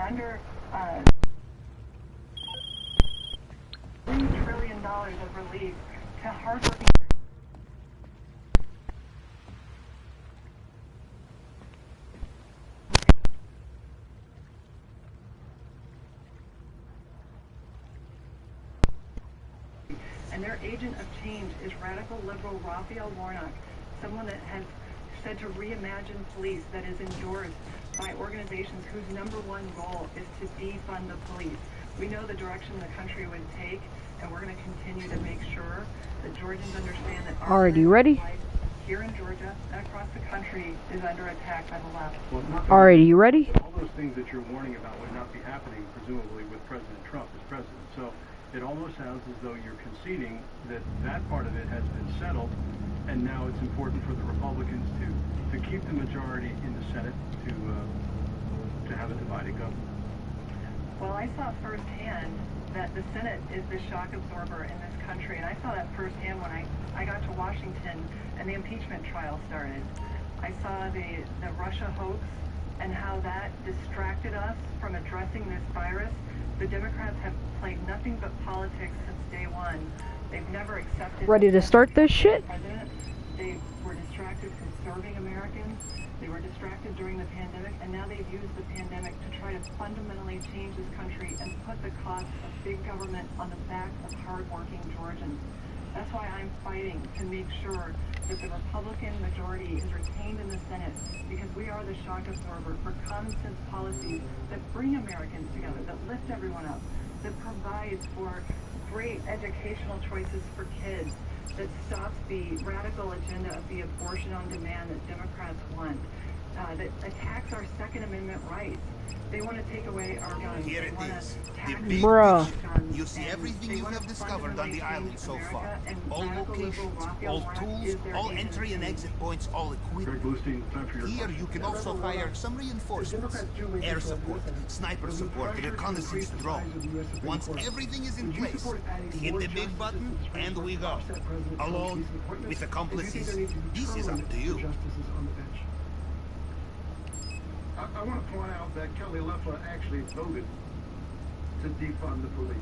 under $3 trillion of relief to hardworking. And their agent of change is radical liberal Raphael Warnock, someone that has said to reimagine police, that is endorsed by organizations whose #1 goal is to defund the police. We know the direction the country would take, and we're going to continue to make sure that Georgians understand that our Alright, you ready? life here in Georgia and across the country is under attack by the left. Alright, you ready? All those things that you're warning about would not be happening, presumably, with President Trump as president. So it almost sounds as though you're conceding that that part of it has been settled, and now it's important for the Republicans to keep the majority in the Senate to have a divided government. Well, I saw firsthand that the Senate is the shock absorber in this country, and I saw that firsthand when I got to Washington and the impeachment trial started. I saw the Russia hoax and how that distracted us from addressing this virus. The Democrats have played nothing but politics since day one. They've never accepted... Ready to start this shit? They were distracted from serving Americans. They were distracted during the pandemic, and now they've used the pandemic to try to fundamentally change this country and put the cost of big government on the backs of hardworking Georgians. That's why I'm fighting to make sure that the Republican majority is retained in the Senate, because we are the shock absorber for common sense policies that bring Americans together, that lift everyone up, that provides for great educational choices for kids, that stops the radical agenda of the abortion on demand that Democrats want, that attacks our Second Amendment rights. They want to take away our guns. Here it is. The big Bruh. picture. You see everything you have discovered on the island so far. All locations, all tools, all entry and exit points, all equipped. Here you can also hire some reinforcements. Air support, sniper support, reconnaissance drone. Once everything is in place, hit the big button and we go. Alone, with accomplices, this is up to you. I want to point out that Kelly Loeffler actually voted to defund the police.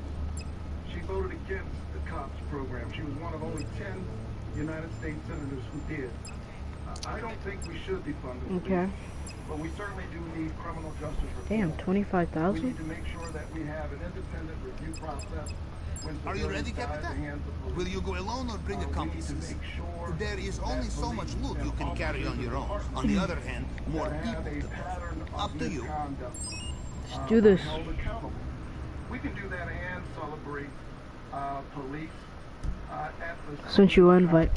She voted against the COPS program. She was one of only 10 United States senators who did. I don't think we should defund the police, but we certainly do need criminal justice reform. Damn, 25,000? We need to make sure that we have an independent review process. Are you ready, Captain? Will you go alone or bring accomplices? There is only so much loot you can carry on your own. On the other hand, more people. Up to you. Let's do this. We can do that and celebrate police at the... Since you invite.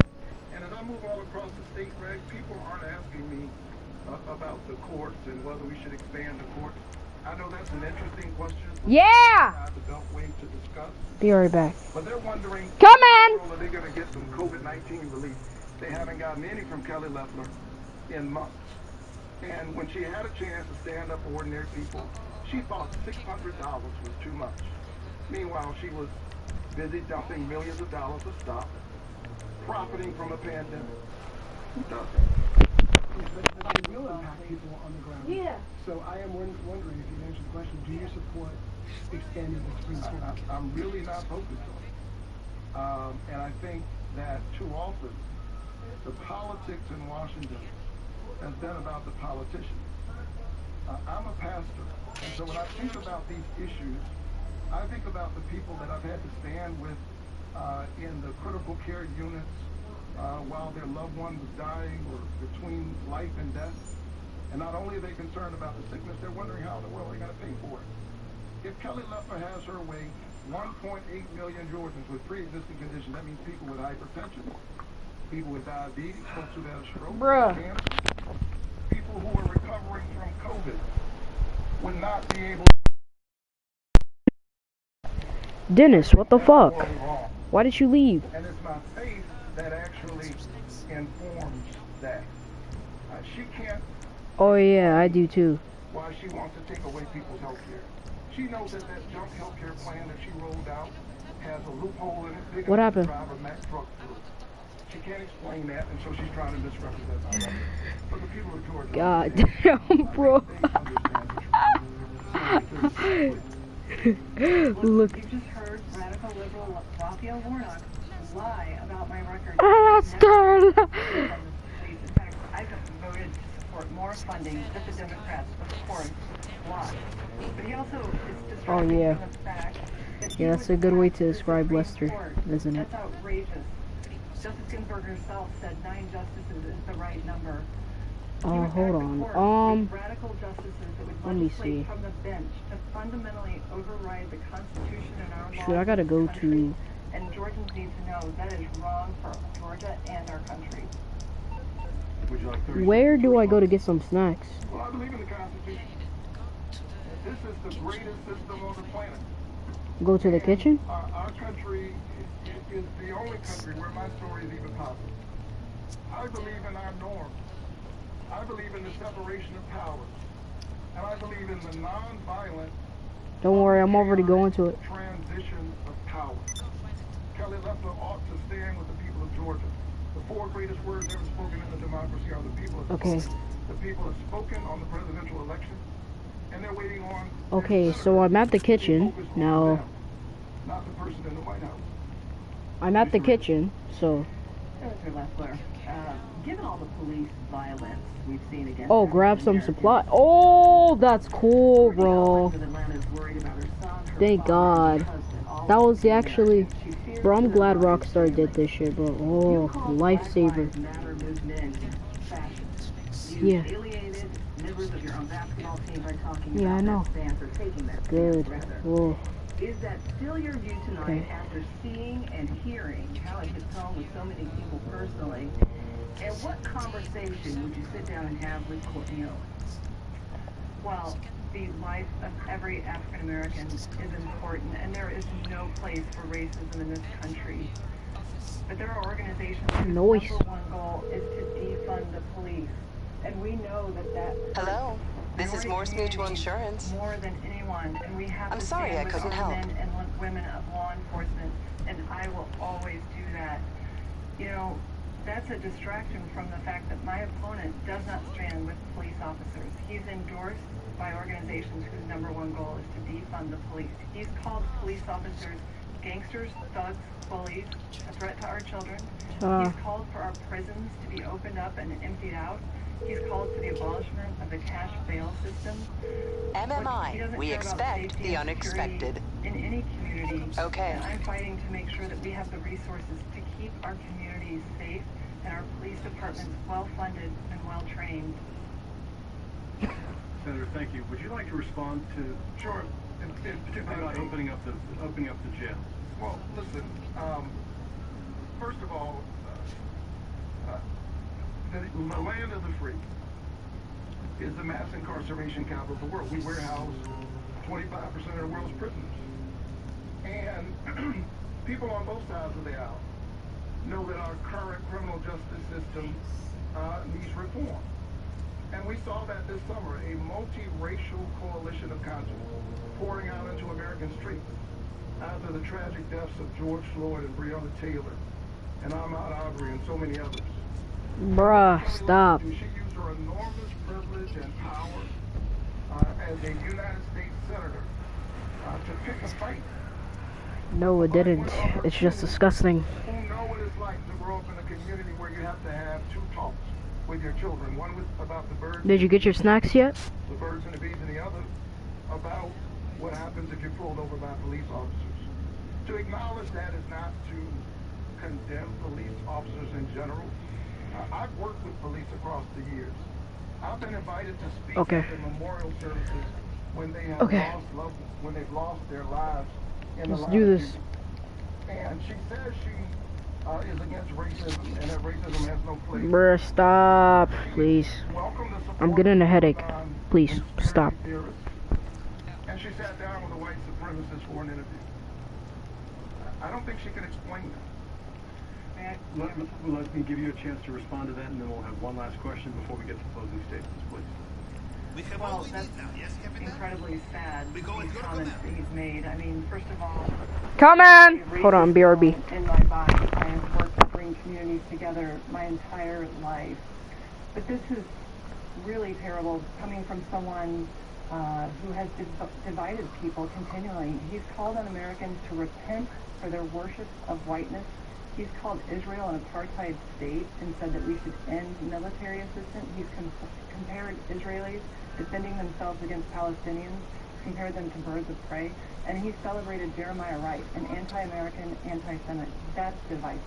And as I move all across the state, Greg, people aren't asking me about the courts and whether we should expand the courts. I know that's an interesting question. Yeah! Be right back. But they're wondering, come in! Are they going to get some COVID-19 relief? They haven't gotten any from Kelly Loeffler in months. And when she had a chance to stand up for ordinary people, she thought $600 was too much. Meanwhile, she was busy dumping millions of dollars of stock, profiting from a pandemic. Who does that? It will impact people on the ground. Yeah. So I am wondering if you can answer the question, do you support expanding the Supreme Court? I'm really not focused on it. And I think that too often, the politics in Washington has been about the politicians. I'm a pastor, and so when I think about these issues, I think about the people that I've had to stand with in the critical care units while their loved one was dying or between life and death. And not only are they concerned about the sickness, they're wondering how in the world they're going to pay for it. If Kelly Loeffler has her way, 1.8 million Georgians with pre-existing conditions, that means people with hypertension, people with diabetes, folks who had a stroke, cancer, people who are recovering from COVID, would not be able to... Dennis, what the fuck? Why did you leave? And it's my faith that actually informs that. She can't... Oh yeah, I do too. Why she wants to take away people's health care. She knows that junk health care plan that she rolled out has a loophole in it. What happened? Drive a Mack truck through. She can't explain that, and so she's trying to misrepresent my life. But the people of Georgia... God damn, bro. Look. You just heard radical liberal Raphael Warnock lie about my record. Esther! In fact, I voted to support more funding that the Democrats, of course, blocked. But he also is distracted yeah. from the fact that Yeah, that's a good way to describe Lester, isn't it? That's outrageous. Justice Ginsburg herself said 9 justices is the right number. Oh, hold on. Radical justices that would let me see. from the bench to fundamentally override the Constitution and our laws. Shoot, I gotta go to. And Georgians need to know that is wrong for Georgia and our country. Would you like 30 Where do I go to get some snacks? Well, I believe in the Constitution. This is the greatest system on the planet. Go to the kitchen? Our country is the only country where my story is even possible. I believe in our norms. I believe in the separation of powers. And I believe in the non-violent... Don't worry, I'm already going to it. ...transition of power. Kelly Lester ought to stand with the people of Georgia. The 4 greatest words ever spoken in the democracy are the people have spoken. The people have spoken on the presidential election. And they're waiting on... Okay, so I'm at the kitchen now. Not the person in the White House. I'm at the kitchen, so... Senator Leffler, given all the police violence we've seen against... Oh, grab some supply. Oh, that's cool, bro. Thank God. That was actually... Bro, I'm glad Rockstar did this shit, bro. Oh, lifesaver. Yeah. Yeah, I know. Good. Whoa. Is that still your view tonight after seeing and hearing how it hits home with so many people personally? And what conversation would you sit down and have with Courtney Owens? Well, the life of every African American is important, and there is no place for racism in this country. But there are organizations whose number one goal is to defund the police. And we know that Hello, this is Morse Mutual Insurance. More than anyone, and we have I'm to sorry stand I couldn't with help. men and women of law enforcement, and I will always do that. You know, that's a distraction from the fact that my opponent does not stand with police officers. He's endorsed by organizations whose number one goal is to defund the police. He's called police officers gangsters, thugs, bullies, a threat to our children. He's called for our prisons to be opened up and emptied out. He's called for the abolishment of the cash bail system. MMI, we expect the unexpected. In any community. Okay. And I'm fighting to make sure that we have the resources to keep our communities safe and our police departments well-funded and well-trained. Senator, thank you. Would you like to respond to... Sure. Particularly about opening up the jail? Well, listen, first of all, the land of the free is the mass incarceration capital of the world. We warehouse 25% of the world's prisoners. And people on both sides of the aisle know that our current criminal justice system needs reform. And we saw that this summer, a multiracial coalition of conscience pouring out into American streets after the tragic deaths of George Floyd and Breonna Taylor and Ahmaud Arbery and so many others. Bruh, stop. She used her enormous privilege and power as a United States senator to pick a fight. No, it didn't. It's just disgusting. Who know what it's like to grow up in a community where you have to have 2 talks with your children. One about the birds. Did you get your snacks yet? The birds and the bees, and the other about what happens if you're pulled over by police officers. To acknowledge that is not to condemn police officers in general. I've worked with police across the years. I've been invited to speak at the memorial services when they have when they've lost their lives in the line. Let's do this. And she says she is against racism and that racism has no place. Bruh, stop, please. I'm getting a headache. Please, stop. And she sat down with a white supremacist for an interview. I don't think she can explain that. Let me give you a chance to respond to that, and then we'll have one last question before we get to closing statements, please. We have all we need now, yes, Captain? Incredibly sad, We go these with your comments that command. he's made. I mean, first of all... Come on! Hold on, BRB. In my body, I have worked to bring communities together my entire life. But this is really terrible, coming from someone who has divided people continually. He's called on Americans to repent for their worship of whiteness. He's called Israel an apartheid state and said that we should end military assistance. He's compared Israelis defending themselves against Palestinians, compared them to birds of prey, and he celebrated Jeremiah Wright, an anti-American, anti-Semite. That's divisive.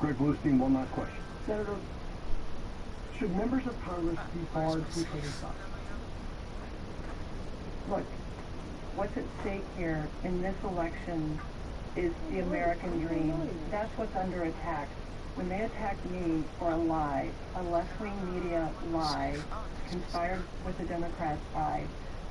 Greg Bluestein, one last question. Senator, should members of Congress be barred from trading stocks? Look, what's at stake here in this election is the American dream. That's what's under attack. When they attacked me for a lie, a left-wing media lie, conspired with the Democrats lie,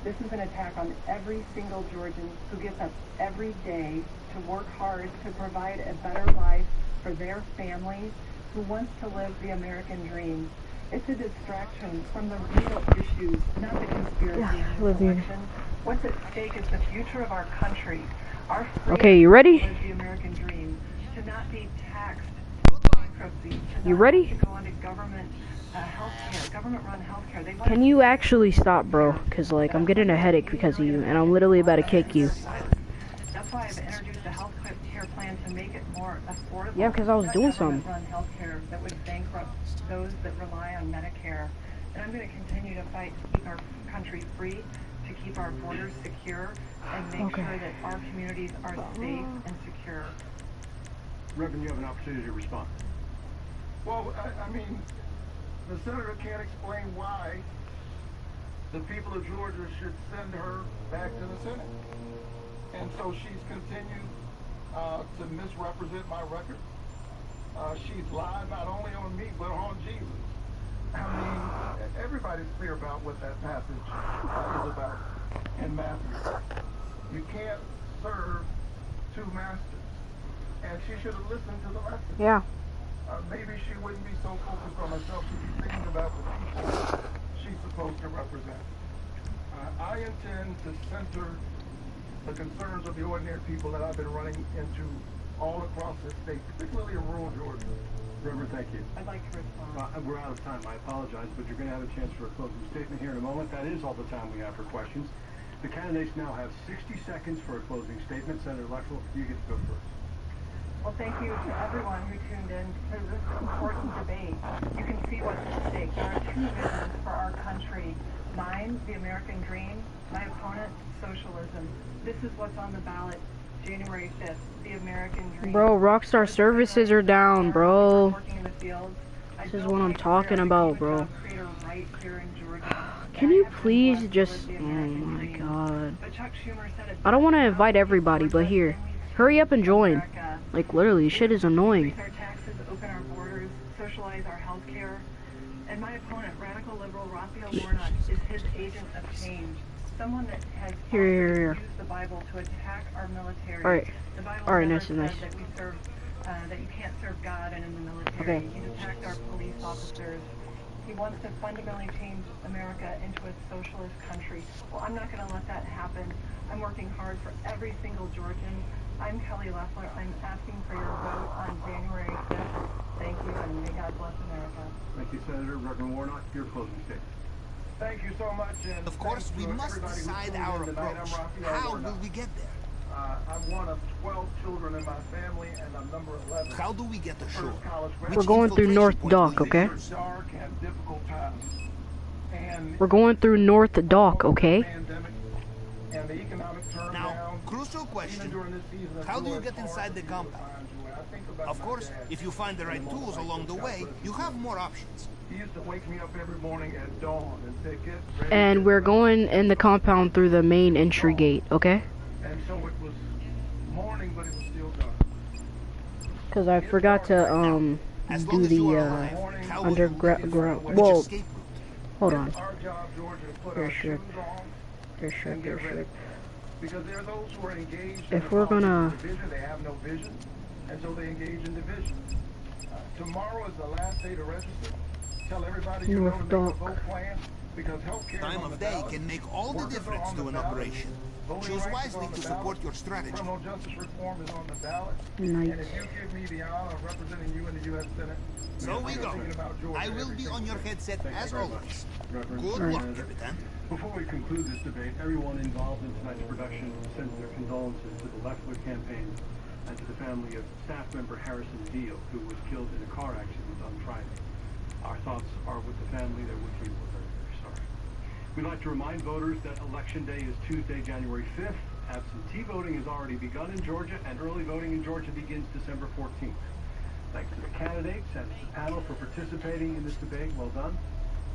this is an attack on every single Georgian who gets up every day to work hard to provide a better life for their families, who wants to live the American dream. It's a distraction from the real issues, not the conspiracy in this election. What's at stake is the future of our country. Our okay, you ready? To live the American dream, to not be taxed bankruptcy, you ready? To go into government healthcare, government-run healthcare. Can you actually stop, bro? Cause like I'm getting a headache because of you, and I'm literally about to kick you. That's why I've introduced a healthcare plan to make it more affordable. Yeah, because I was doing something. Run healthcare that would bankrupt those that rely on Medicare, and I'm going to continue to fight to keep our country free, to keep our borders secure, and make sure that our communities are safe and secure. Reverend, you have an opportunity to respond. Well, I mean, the senator can't explain why the people of Georgia should send her back to the Senate. And so she's continued to misrepresent my record. She's lied not only on me, but on Jesus. I mean, everybody's clear about what that passage is about in Matthew. You can't serve two masters. And she should have listened to the lesson. Yeah. Maybe she wouldn't be so focused on herself. She'd be thinking about the people she's supposed to represent. I intend to center the concerns of the ordinary people that I've been running into all across this state, particularly in rural Georgia. Reverend, thank you. I'd like to respond. We're out of time. I apologize, but you're going to have a chance for a closing statement here in a moment. That is all the time we have for questions. The candidates now have 60 seconds for a closing statement. Senator Lexel, you get to go first. Well, thank you to everyone who tuned in to this important debate. You can see what's at stake. There are two visions for our country. Mine, the American dream. My opponent, socialism. This is what's on the ballot January 5th, the American dream. Bro, Rockstar services are down, bro. This is what I'm talking about, bro. Can you please just... Oh my god. I don't want to invite everybody, but here. Hurry up and join. Like, literally, shit is annoying. Increase our taxes, open our borders, socialize our health care. And my opponent, radical liberal Raphael Warnock, is his agent of change. Someone that has used the Bible to attack our military. Alright. The Bible Alright, never nice. said that we serve, that you can't serve God and in the military. Okay. He's attacked our police officers. He wants to fundamentally change America into a socialist country. Well, I'm not going to let that happen. I'm working hard for every single Georgian. I'm Kelly Loeffler. I'm asking for your vote on January 5th. Thank you, and may God bless America. Thank you, Senator. Reverend Warnock, your closing statement. Thank you so much. And of course, we must decide our approach. How will we get there? I'm one of 12 children in my family, and I'm number 11. How do we get ashore? We're going through North Dock, okay? Dark and difficult times. And we're going through North Dock, okay? And the economic turnaround. Now, crucial question. How do you get inside the compound? Of course, if you find the right tools along the way, you have more options. He used to wake me up every morning at dawn and say, "Get ready." And we're going in the compound through the main entry gate, okay? And so it was morning, but it was still dark. Because I forgot to do the underground. Whoa, hold on. There's shit. There's shit. There's shit. Because there are those who are engaged. If we're gonna, they have no vision, and so they engage in division. Tomorrow is the last day to register. Tell everybody you know to make a vote plan, because healthcare Time of day can make all the difference to an operation. Choose wisely to support your strategy. Criminal justice reform is on the ballot. Nice. And if you give me the honor of representing you in the U.S. Senate, So we go. I will be on your headset as always. Good luck, Capitan. Before we conclude this debate, everyone involved in tonight's production sends their condolences to the Left-Wing campaign and to the family of staff member Harrison Deal, who was killed in a car accident on Friday. Our thoughts are with the family. They're with you. We're very, very sorry. We'd like to remind voters that Election Day is Tuesday, January 5th. Absentee voting has already begun in Georgia, and early voting in Georgia begins December 14th. Thanks to the candidates and to the panel for participating in this debate. Well done.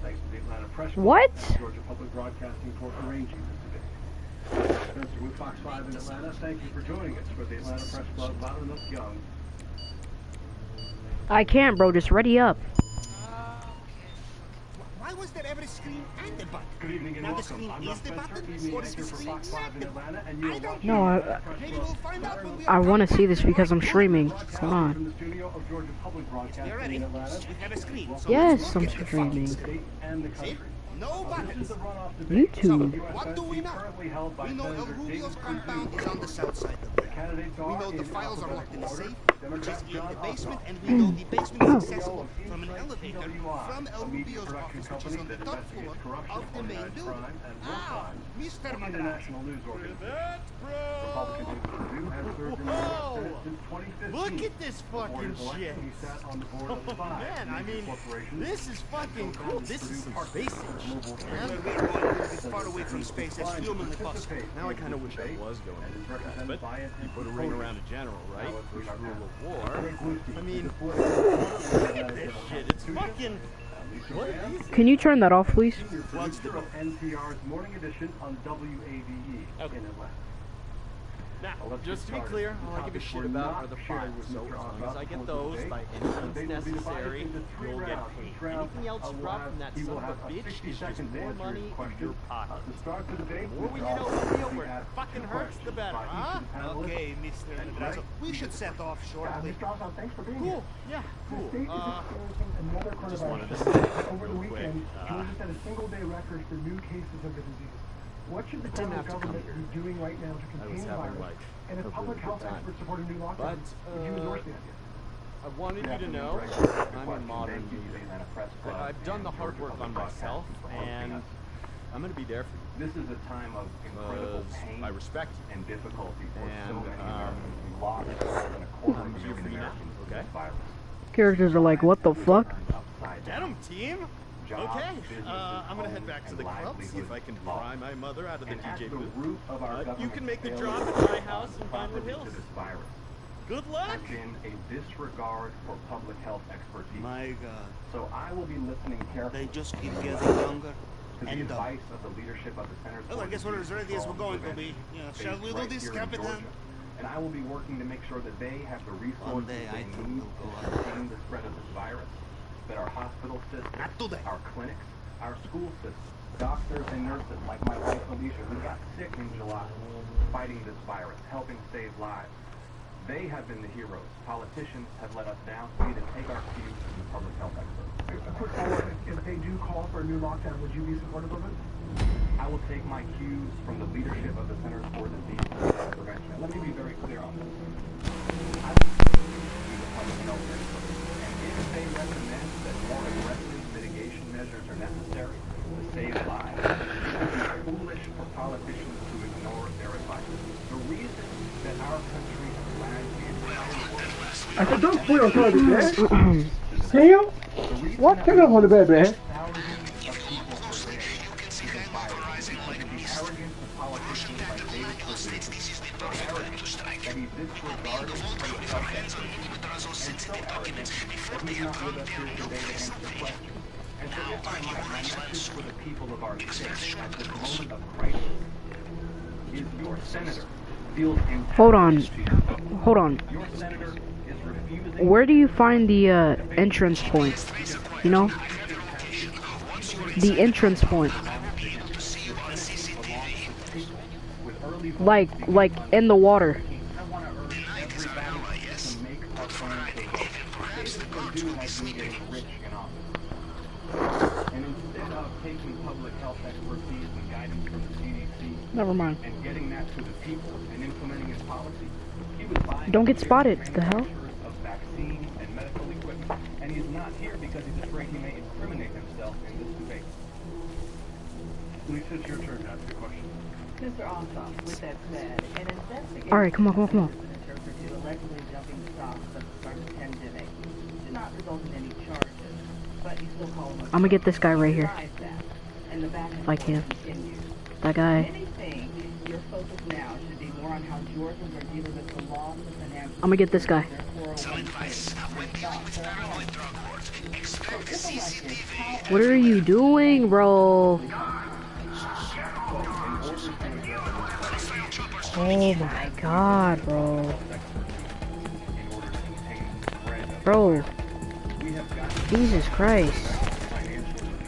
Thanks to the Atlanta Press Club and Georgia Public Broadcasting for arranging this debate. Spencer with Fox 5 in Atlanta, thank you for joining us for the Atlanta Press Club. Loud enough young. I can't, bro. Just ready up. Why was there ever a screen and a button? Good evening and now welcome. The screen I'm is the Spencer, button, evening or is anchor the for screen Fox 5 in not Atlanta, and you are watching No, Maybe we'll find out when we I want to see this because I'm streaming. Come on. From the studio of Georgia Public Broadcasting in Atlanta. We have a screen. So Yes, I'm let's look at the streaming. State and the country. No This is buttons. the runoff debate. YouTube. What do we know? Currently held by We know El Senator Rubio's David compound Cruz. is on the south side of The the candidates We are know the in files are locked in a alphabetical safe, order. which is Democrat in John the basement, Ossoff. and we know the basement is accessible CEO from an of elevator TWI, from El a media Rubio's production office, which is company on the that top investigates floor corruption, of the main organized building. crime, and war Ah, crimes Mr. for Madrazo. international news organizations. Republican David Perdue has served in the U.S. Senate since 2015. Look at this Before fucking his election, shit. he sat on the board of five Man, I major mean, corporations. this is fucking cool. This is some space shit, man. Well, we're going as far away from space as humanly possible. Now I kind of wish I was going to do that, but you put a ring around a general, right? First rule of war. I mean, look at this shit. It's fucking... What are these? Can you turn that off, please? What's the NPR's Morning Edition on WAVE in Atlanta? Now, just to be clear, all I give a shit about are the files, so as long as I get those by any means necessary, you'll get paid. Anything else you drop from that son of a bitch is just more money in your pocket. The more we get over where it fucking hurts, the better, huh? Okay, Mr. Madrazo. We should set off shortly. Mr. Ossoff, thanks for being Cool, here. yeah, The cool. state is experiencing another just wanted to coronavirus. say Over the real quick, weekend, Georgia set a single-day record for new cases of the disease. What should the didn't federal have to come government here. be doing right now to I contain was the having, virus? like, And if a public really health good time. experts support a new lockdown, But, would you endorse the idea? I wanted you to know I'm a modern leader. That I've done the hard work on myself, and I'm going to be there for you. This is a time of incredible pain I respect you. and difficulty for And, so many Americans. We lost more than a quarter of a I'm here million for you now, Americans to okay? this virus. Characters are like, what the fuck? Turned upside Get down. 'em, team! Jobs, Okay, businesses, I'm gonna head homes, back to and the club, see if livelihoods I can lost. pry my mother out of the And at DJ the booth. root of our You government's can make the failure drop to at my respond house in Vinewood properly Hills. to this virus Good luck! has been a disregard for public health expertise. My God, So I will be listening carefully they just keep getting younger to the and dumber. advice of the leadership of the Centers Well, I for guess we're Disease as ready as we're Control going to and be. Prevention, Yeah, based shall we do right this, here in Capitan? Georgia. And I will be working to make sure that they have the resources day I they too need will go to out. contain the spread of this virus. That our hospital system, Not today. our clinics, our school systems, doctors and nurses like my wife Alicia, who got sick in July, fighting this virus, helping save lives. They have been the heroes. Politicians have let us down. We need to take our cues from the public health experts. A quick follow-up. If they do call for a new lockdown, would you be supportive of it? I will take my cues from the leadership of the Centers for Disease Prevention. Let me be very clear on this. I will be the public health expert. And if they recommend that more aggressive mitigation measures are necessary to save lives, it would be foolish for politicians to ignore their advice. The reason that our country has lagged the entire world I said, don't put on top of the bed. Sam? the reason What? that Take it up on the bed, man. thousands of people per day is a virus. The arrogance of politicians like David Perdue, so arrogant that he disregarded public health expertise, and so arrogant that he's not with us here today to answer questions. And so if I might, my message for the people of our state at this moment of crisis is your senator feels entitled Hold on. to your vote. Hold on. Your senator is refusing Where do you find the entrance point? You know? The entrance point. Like in the water. I want to urge everybody to make our phone so David Perdue has been getting rich in office. some public health expertise and guidance from the CDC. Never mind. And getting that to the people and implementing his policy. He was buying Don't get spotted. The hell? of vaccines and medical equipment, and he's not here because he's afraid he may incriminate himself in this debate. Lisa, it's your turn to ask a question. Mr. Ossoff, with that said, an investigation Alright, come on. interpreted allegedly dumping stocks at the start of the pandemic did not result in any charges, but you still call them. I'm gonna get this guy right here. And the back and If I can. continues. That guy. Many think your focus now should be more on how Georgians are dealing with the loss of financial. I'm gonna get this guy. Some advice. When dealing with paranoid drug lords, expect CCTV. What are you doing, bro? Oh my god, bro. Bro. Jesus Christ.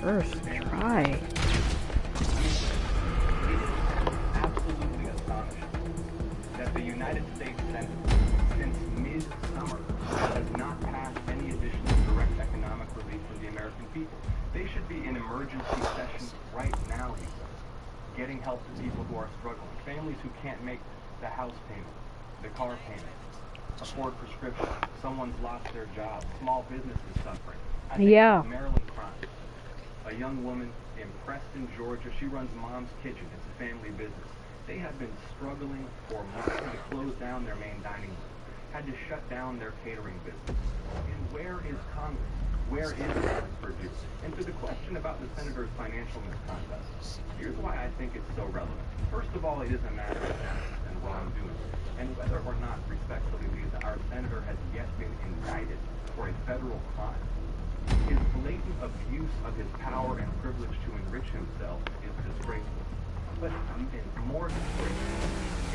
First try. Absolutely astonishing that the United States Senate, since mid-summer, has not passed any additional direct economic relief for the American people. They should be in emergency session right now, he says, getting help to people who are struggling, families who can't make the house payment, the car payment, afford prescriptions, someone's lost their job, small businesses suffering. I think Yeah. Maryland crime. A young woman in Preston, Georgia. She runs Mom's Kitchen. It's a family business. They have been struggling for months to close down their main dining room. Had to shut down their catering business. And where is Congress? Where is Congress Purdue? And to the question about the senator's financial misconduct, here's why I think it's so relevant. First of all, it is a matter of ethics and wrongdoing. And whether or not, respectfully, Lisa, our senator has yet been indicted for a federal crime, his blatant abuse of his power and privilege to enrich himself is disgraceful. But even more disgraceful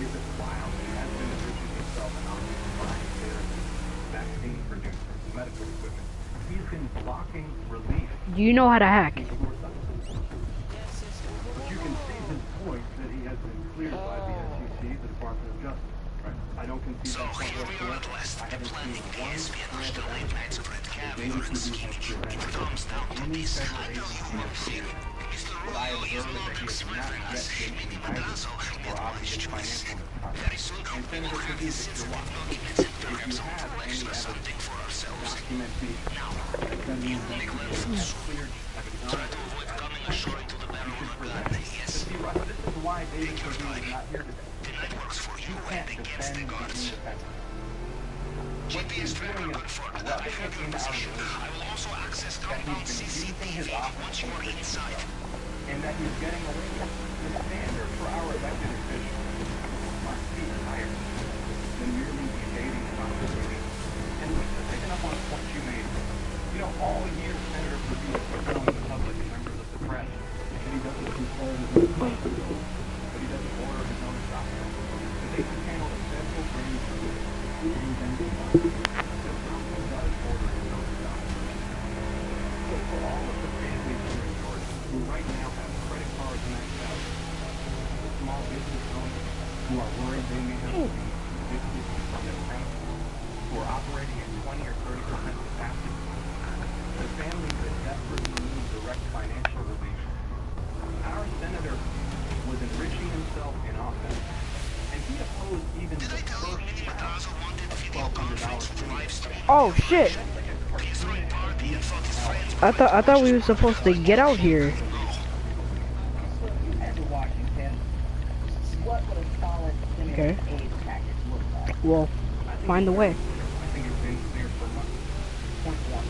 is that while he has been enriching himself on buying therapies, vaccine producers, medical equipment, he's been blocking relief. Do you know how to hack? But you can see his point that he has been cleared by the SEC, the Department of Justice. Right? I don't concede that point whatsoever. I haven't seen one thread of evidence that David Perdue has presented any federal agency or what I observe is that he has not yet been indicted for obvious financial misconduct. And Senator Perdue, if you're watching, if you have any evidence, document these, then you have cleared evidence. You should present it. But see, Russ, this is why David Perdue is not here today. You can't defend the indefensible. GPS tracker confirmed that I have your position. I will also access compound CCTV once you are inside. And that he's getting away with. The standard for our elected officials must be higher than merely evading responsibility. And picking up on a point you made, you know, all year Senator Perdue has been telling the public and members of the press that he doesn't control his own money, but he doesn't order his own stock. That they can handle a federal grand jury and that Trump does order his own stock. So for all of the families here in Georgia who right now have credit cards maxed out, the small business owners who are worried they may have to be evicted from their premises, who are operating at 20 or 30% capacity, the families that desperately need direct financial relief, our senator was enriching himself in office, and he opposed even the first round of $1,200 Oh shit. I thought we were supposed to get out here. Okay. Well, find the way. I think it's been clear for months. Point one,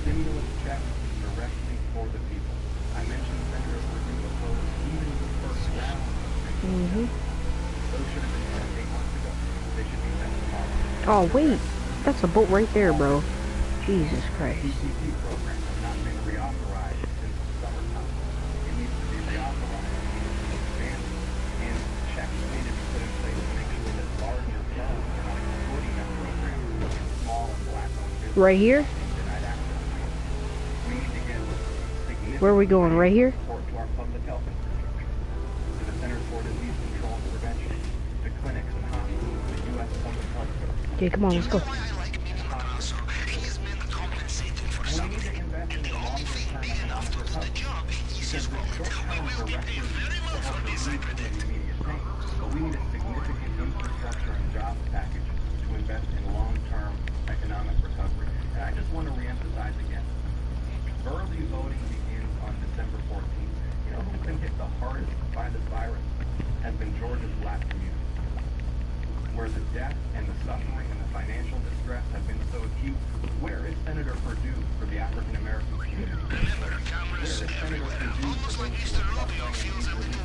stimulus checks directly for the people. I mentioned Senator Perdue opposed even the first round of stimulus checks. Those should have been sent 8 months ago. They should be sent tomorrow. Oh wait, that's a boat right there, bro. Jesus Christ. PPP program has not been reauthorized since the summertime. It needs to be reauthorized. It needs to be expanded. And checks need to be put in place to make sure that larger firms are not exploiting that program in small and black-owned businesses. Right here? Denied access. We need to give significant Where are we going? Right here? support to our public health infrastructure, to the Centers for Disease Control and Prevention, to clinics and hospitals, the U.S. Public Health Service. Okay, come on, let's go. He has been compensated for something, and the only fee being enough to do the job, he's just rolling immediate pain. But we need a significant infrastructure and jobs package to invest in long-term economic recovery. And I just want to reemphasize again, early voting begins on December 14th. You know who's been hit the hardest by this virus has been Georgia's black community, where the death and the suffering and the financial distress have been so acute. Where is Senator Perdue for the African American community? Where is Senator Perdue for those who are suffering and need relief?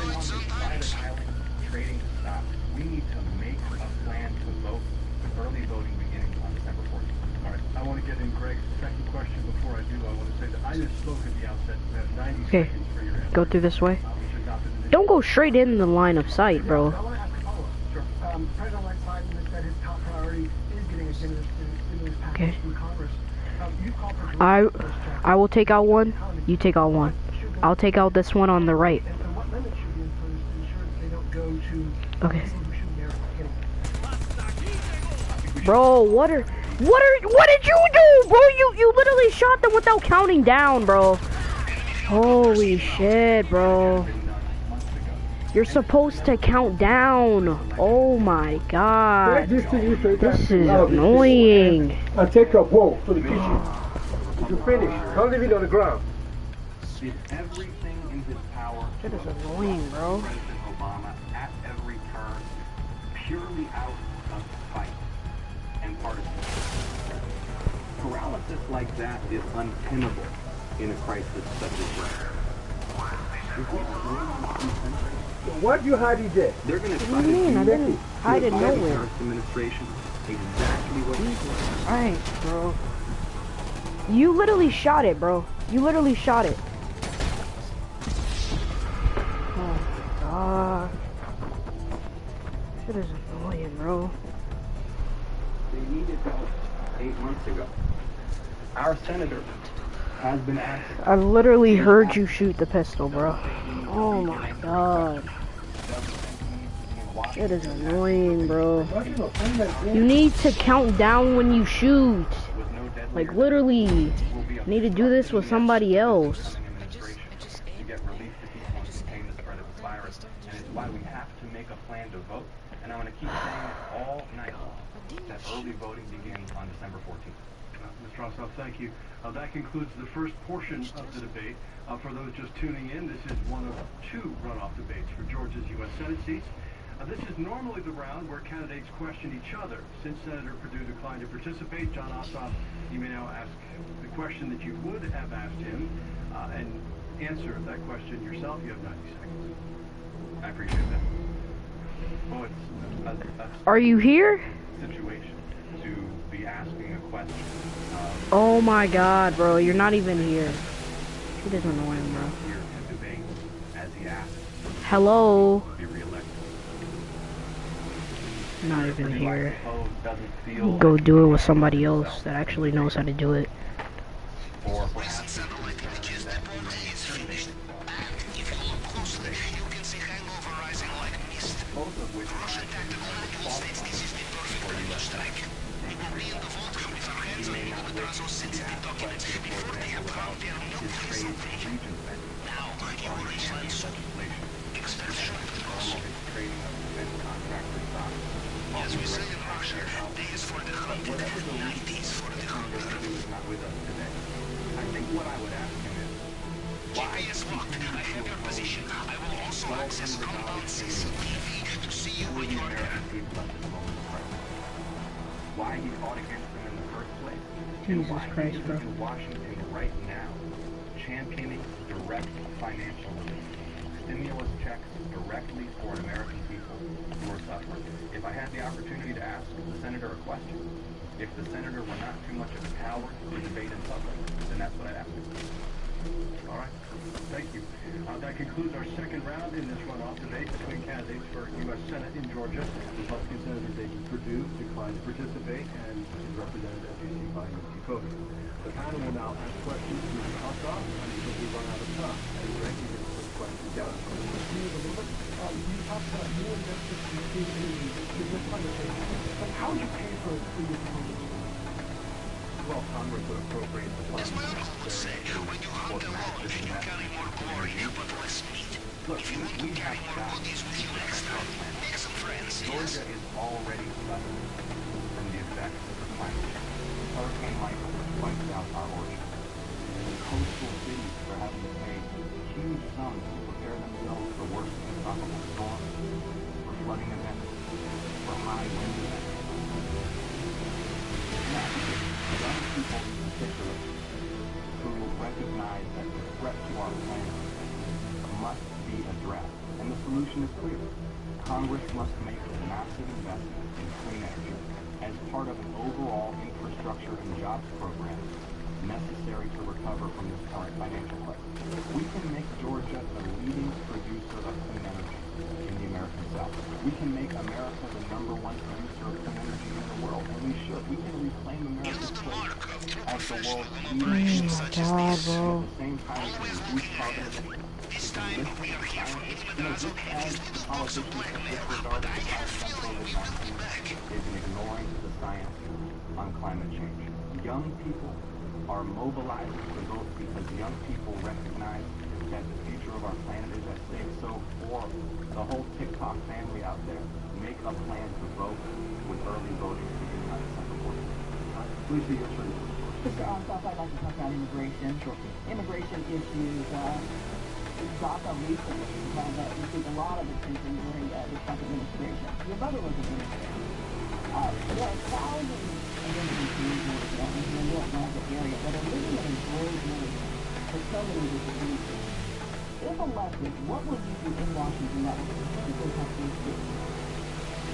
They want this private island trading to stop. We need to make a plan to vote with early voting beginning on December 14th. All right, I want to get in Greg's second question. Before I do, I want to say that I just spoke at the outset. We have 90 seconds for your answer. Go through this way. Don't go straight in the line of sight, bro. I want to ask a follow-up. Sure. President-elect Biden said his top priority is getting a stimulus package from Congress. You've called for I will take out one. You take out one. I'll take out this one on the right. And what limits should be imposed to ensure that they don't go to Okay. people who shouldn't be getting? Bro, what did you do, bro? You literally shot them without counting down, bro. Holy shit, bro. You're supposed to count down. Oh my god. This is annoying. I'll take a bow for the kitchen. If you finish, don't leave it on the ground. Did everything in his power That is annoying, bro. President Obama at every turn purely out of spite and partisanship. Paralysis like that is untenable in a crisis such as this. What you hide it there? They're going to What do you mean? I didn't hide it nowhere. Administration exactly what Alright, bro. You literally shot it, bro. You literally shot it. Oh my god. Shit is annoying, bro. they needed help 8 months ago. Our senator has been asked. I literally heard you shoot the pistol, bro. Oh my god. It is annoying, bro. You need to count down when you shoot. Like, literally, you need to do this with somebody else. To get relief to people and contain the spread of the virus. And it's why we have to make a plan to vote. And I'm going to keep saying it all night that early voting begins on December 14th. Mr. Ossoff, thank you. That concludes the first portion of the debate. For those just tuning in, this is one of 2 runoff debates for Georgia's U.S. Senate seats. This is normally the round where candidates question each other. Since Senator Perdue declined to participate, John Ossoff, you may now ask the question that you would have asked him and answer that question yourself. You have 90 seconds. I appreciate that. Well, it's Are you here? situation to be asking a question. Oh my god, bro. You're not even here. It is annoying, bro. Here to debate as he asked Hello? to be reelected. Not even here. Doesn't feel Go do it with somebody else that actually knows how to do it. or perhaps both of which he may not wish to ask questions, for example, about his trade region spending or legislation, his trading of defense contractor stock. As we say in Russia, days for the hunted, night is for the hunted. Is not with us today. I think what I would ask him is, why GPS locked. I have your position. I will also access compound CCTV to see you when you are there. Why he fought against them in the first place? Jesus Christ, bro. In Washington right now, championing direct financial relief, stimulus checks directly for American people who are suffering. If I had the opportunity to ask the senator a question, if the senator were not too much of a coward to debate in public, then that's what I'd ask him. All right. Thank you. That concludes our second round in this runoff debate between candidates for U.S. Senate in Georgia. Republican Senator David Perdue declined to participate and is represented as you see by Nancy Pelosi. The panel will now ask questions to Mr. Ossoff until we run out of time. And Greg, you can put questions down. You talked about new investors in this conversation. But how would you pay for your proposals? Well, Congress would appropriate the funds As my uncle would say, when you hunt alone, you carry more glory, but less meat. Look, we have got to protect our planet. Georgia is already suffering from the effects of climate change. Hurricane Michael wiped out our orchard. Coastal cities are having to pay huge sums to prepare themselves for worse than tropical storms, for flooding events, for high wind events. Now, young people in particular who recognize that the threat to our planet must be addressed. And the solution is clear. Congress must make massive investments in clean energy as part of an overall infrastructure and jobs program necessary to recover from this current financial crisis. We can make Georgia the leading producer of clean energy in the American South. We can make America the #1 producer of clean energy in the world, and we should. We can reclaim America's place as the world's leading producer. At the same time, we can reduce carbon emissions. This time, we are here for $80 of pennies to the smallest blackmail report I have feeling we will be back. They've been ignoring the science on climate change. Young people are mobilizing to vote because young people recognize that the future of our planet is at stake. So for the whole TikTok family out there, make a plan to vote with early voting beginning on December 14th. Please see your turn. Mr. Ossoff, I'd like to talk about immigration. Sure. Immigration issues. DACA recently had received a lot of attention during the Trump administration. Your mother was an immigrant. There are thousands of immigrants in the New Atlanta area that are living in gross numbers for so many different reasons. If elected, what will you do in Washington that will specifically help these kids?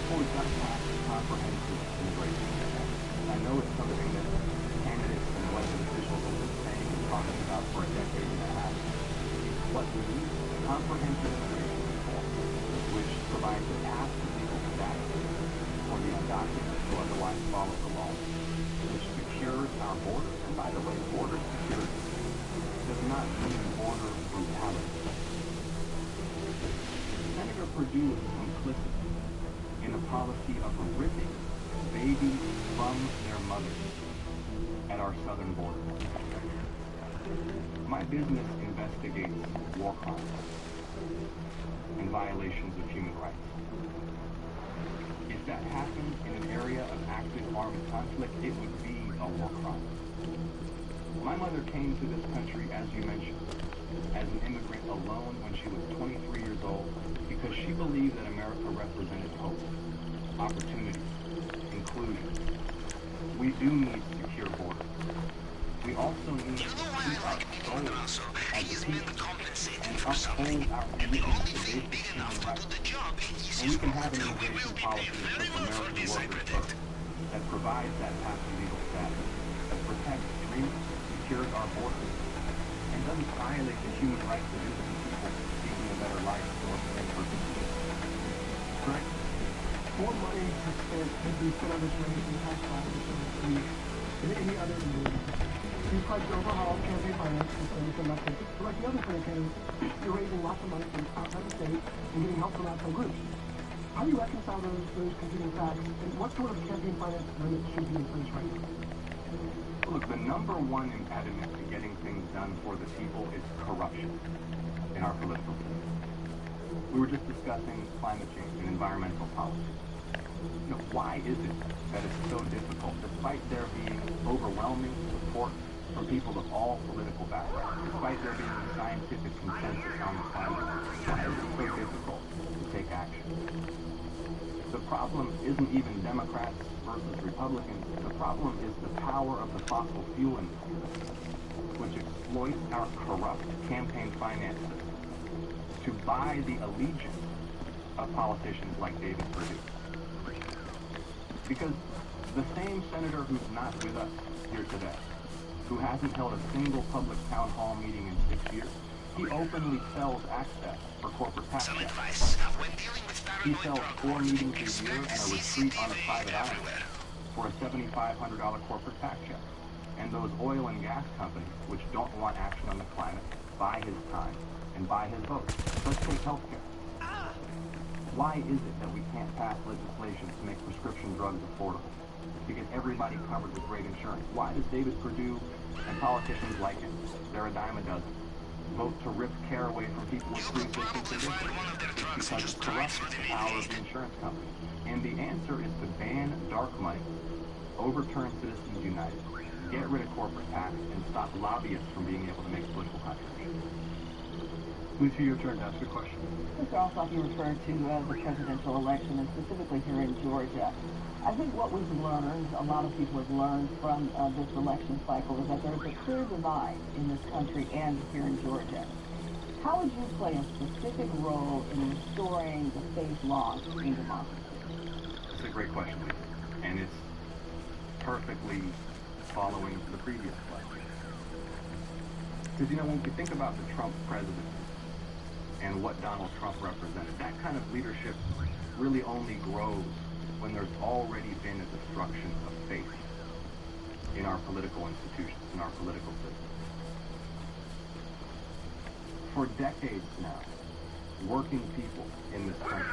Well, we've got to pass comprehensive immigration reform. I know it's something that candidates and elected officials have been saying and talking about for a decade and a half. What we need is comprehensive immigration reform, which provides a path to legal status for the undocumented who otherwise follow the law, which secures our borders. And by the way, border security does not mean border brutality. Senator Perdue is complicit in a policy of ripping babies from their mothers at our southern border. My business investigates war crimes and violations of human rights. If that happens in an area of active armed conflict, it would be a war crime. My mother came to this country, as you mentioned, as an immigrant alone when she was 23 years old because she believed that America represented hope, opportunity, inclusion. We do need secure borders. We also need to keep our soul as a people and uphold our commitment to basic human rights. And we can have an immigration policy that puts American workers first, that provides that path to legal status, that protects dreamers, secures our borders, and doesn't violate the human rights of innocent people seeking a better life or safer future. Correct? More money has been spent on this race in the past 5 or 6 weeks than any other individual. You've tried to overhaul campaign finance and it's elected. But like the other campaigns, you're raising lots of money from outside the state and getting help from outside groups. How do you reconcile those competing facts, and what sort of campaign finance limits should be in place right now? Look, the #1 impediment to getting things done for the people is corruption in our political system. We were just discussing climate change and environmental policy. Why is it that it's so difficult, despite there being overwhelming support from people of all political backgrounds, despite there being a scientific consensus on the climate, why is it so difficult to take action? The problem isn't even Democrats versus Republicans. The problem is the power of the fossil fuel industry, which exploits our corrupt campaign finance system to buy the allegiance of politicians like David Perdue. Because the same senator who's not with us here today, who hasn't held a single public town hall meeting in 6 years, he openly sells access for corporate tax checks. He sells 4 meetings a year and a retreat on a private island for a $7,500 corporate tax check. And those oil and gas companies, which don't want action on the climate, buy his time and buy his vote. Let's take healthcare. Why is it that we can't pass legislation to make prescription drugs affordable, to get everybody covered with great insurance? Why does David Perdue and politicians like him, they're a dime a dozen, vote to rip care away from people what's pre-existing conditions? It's because it corrupts the power of the insurance company. And the answer is to ban dark money, overturn Citizens United, get rid of corporate tax, and stop lobbyists from being able to make political contributions. Lucy, your turn to ask a question. Mr. Alsop, you referred to the presidential election, and specifically here in Georgia. I think what we've learned, a lot of people have learned from this election cycle, is that there's a clear divide in this country and here in Georgia. How would you play a specific role in restoring the faith lost in democracy? It's a great question, and it's perfectly following the previous question. Because, you know, when we think about the Trump presidency and what Donald Trump represented, that kind of leadership really only grows when there's already been a destruction of faith in our political institutions, in our political system. For decades now, working people in this country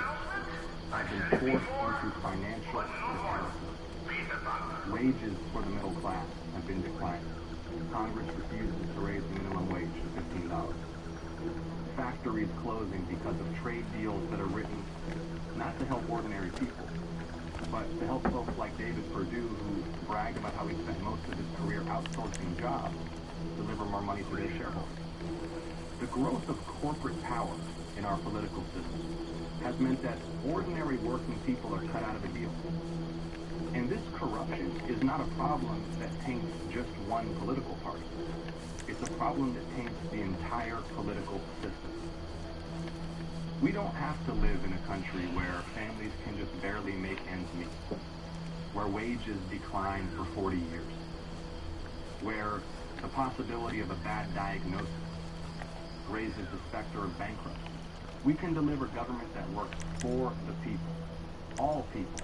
have been forced into financial disparity. Wages for the middle class have been declining. Congress refuses to raise the minimum wage to $15. Factories closing because of trade deals that are written not to help ordinary people, but to help folks like David Perdue, who bragged about how he spent most of his career outsourcing jobs, deliver more money to their shareholders. The growth of corporate power in our political system has meant that ordinary working people are cut out of the deal. And this corruption is not a problem that taints just one political party. It's a problem that taints the entire political system. We don't have to live in a country where families can just barely make ends meet, where wages decline for 40 years, where the possibility of a bad diagnosis raises the specter of bankruptcy. We can deliver government that works for the people, all people,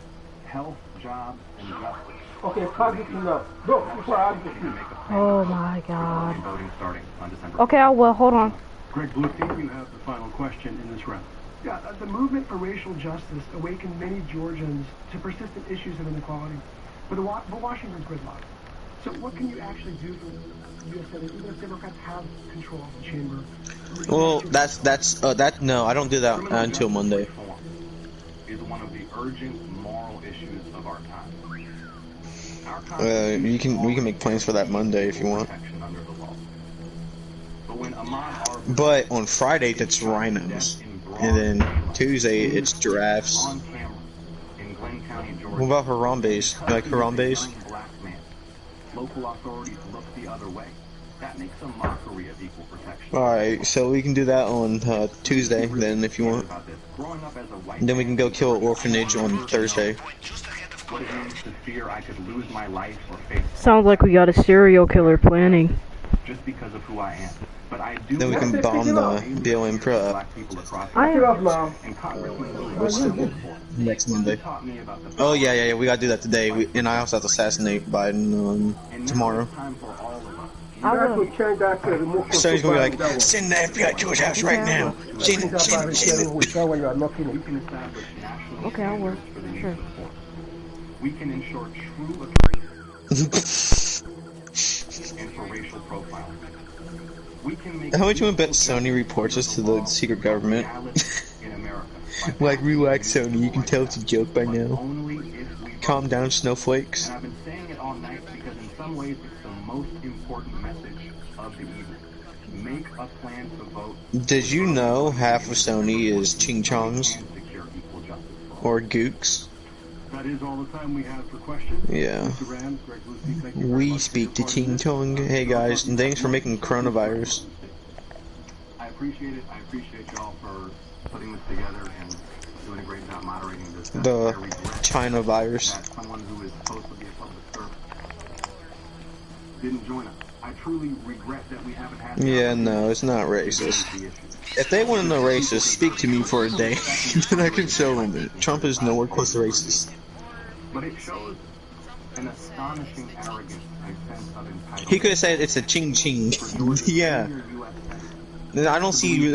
health, jobs, and justice. Okay, private enough. Go, before I get you. Oh my God. Voting starting on December. Okay, I will. Hold on. Greg Bluth, you have the final question in this round. Yeah, the movement for racial justice awakened many Georgians to persistent issues of inequality, but Washington's gridlocked. So what can you actually do for the U.S. Senate, even if Democrats have control of the chamber? Well, no, I don't do that until Monday. Is one of the urgent moral issues of our time. We can make plans for that Monday if you want. But on Friday that's rhinos, and then Tuesday it's giraffes. What about Harambe's? You like Harambe's? Local authorities look the other way. That makes a mockery of equal protection. Alright, so we can do that on Tuesday then if you want. And then we can go kill an orphanage on Thursday. What it means to fear I could lose my life or face. Sounds like we got a serial killer planning. Just because of who I am. But I do. Then we can bomb the BLM prep. What's the next Monday? Oh yeah, we gotta do that today. And I also have to assassinate Biden tomorrow. Sonny's gonna be like, send the FBI to his house right now. Send it. Okay, I'll work. Sure. We can ensure true and for racial profiling. We can make how much you want to bet Sony reports us to the secret government? Like, relax, Sony. You can tell it's a joke by now. Calm down, snowflakes. And I've been saying it all night because in some ways it's the most important message of the evening. Make a plan to vote. Did you know half of Sony is Ching Chongs? Or Gooks? That is all the time we have for questions. Yeah. We speak to Ching Chong. Hey guys, and thanks for making coronavirus. I appreciate it. I appreciate y'all for putting this together and doing a great job moderating this. The China virus. Someone who is supposed to be a public servant didn't join us. I truly regret that we haven't had. Yeah, no, it's not racist. If they want to know racist, speak to me for a day, then I can show them that Trump is nowhere close to racist. But it shows an astonishing arrogance and sense of entitlement. He could have said it's a ching ching. Yeah. I don't see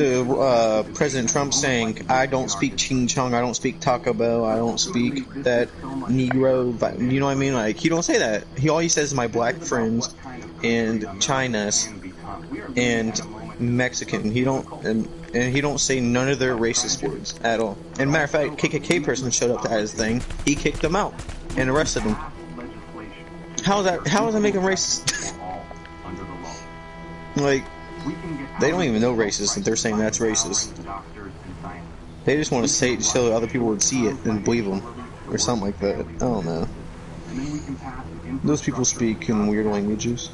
President Trump saying, I don't speak Ching Chong, I don't speak Taco Bell, I don't speak that Negro, you know what I mean? Like, he don't say that. He always says my black friends and China's and Mexican. He don't, and and he don't say none of their racist words at all. And matter of fact, KKK person showed up to his thing. He kicked them out and arrested them. How is that making racist? Like, they don't even know racist if they're saying that's racist. They just want to say it so other people would see it and believe them, or something like that. I don't know. Those people speak in weird languages.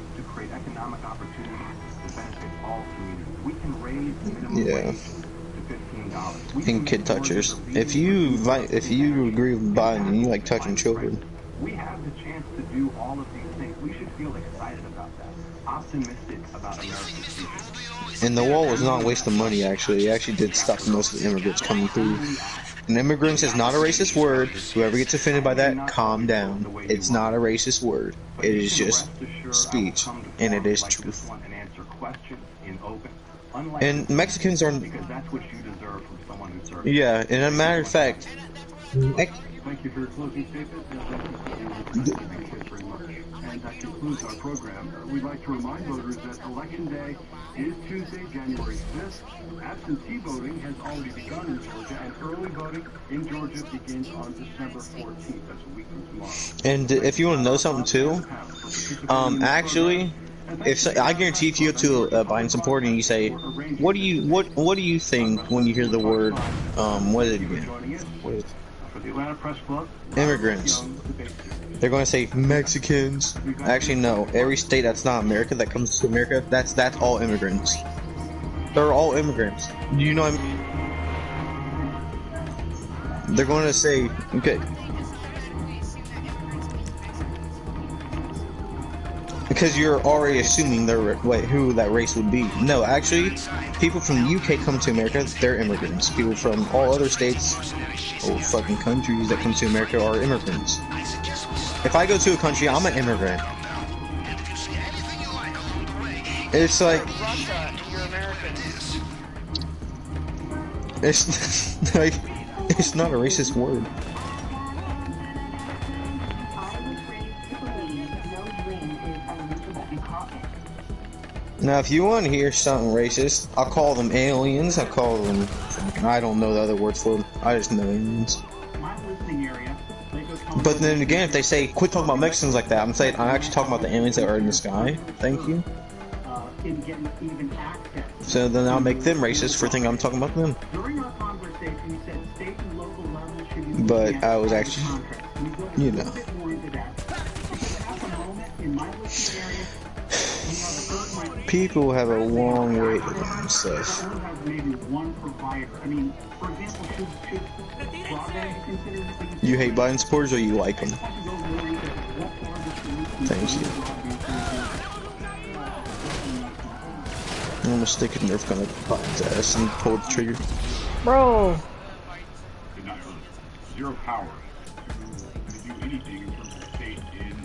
Yeah. And kid touchers. If you agree with Biden and you like touching children. We have the chance to do all of these things. We should feel excited about that. Optimistic about America's future. And the wall was not a waste of money, actually. It actually did stop most of the immigrants coming through. And immigrants is not a racist word. Whoever gets offended by that, calm down. It's not a racist word. It is just speech. And it is truth. And Mexicans are... Yeah, and as a matter of fact... Thank you for your closing statement. Thank you very much. And that concludes our program. We'd like to remind voters that Election Day is Tuesday, January 5th. Absentee voting has already begun in Georgia, and early voting in Georgia begins on December 14th. That's a week from tomorrow. And if you want to know something too, actually, I guarantee if you go to a Biden supporter and you say, what do you think when you hear the word, what is it again? What is it? Immigrants. They're going to say Mexicans. Actually, no. Every state that's not America that comes to America, that's all immigrants. They're all immigrants. You know what I mean? They're going to say, okay. Because you're already assuming who that race would be. No, actually, people from the UK come to America, they're immigrants. People from all other states or fucking countries that come to America are immigrants. If I go to a country, I'm an immigrant. It's like... It's like... It's not a racist word. Now, if you want to hear something racist, I'll call them aliens. I'll call them... I don't know the other words for them. I just know aliens. But then again, if they say, quit talking about Mexicans like that, I'm actually talking about the aliens that are in the sky. Thank you. So then I'll make them racist for thinking I'm talking about them. But I was actually... You know. People have a long way to learn stuff. You hate Biden supporters or you like them? Thank you. I'm gonna stick a Nerf gun up Biden's ass and pull the trigger. Bro. Zero power to do anything in terms of state in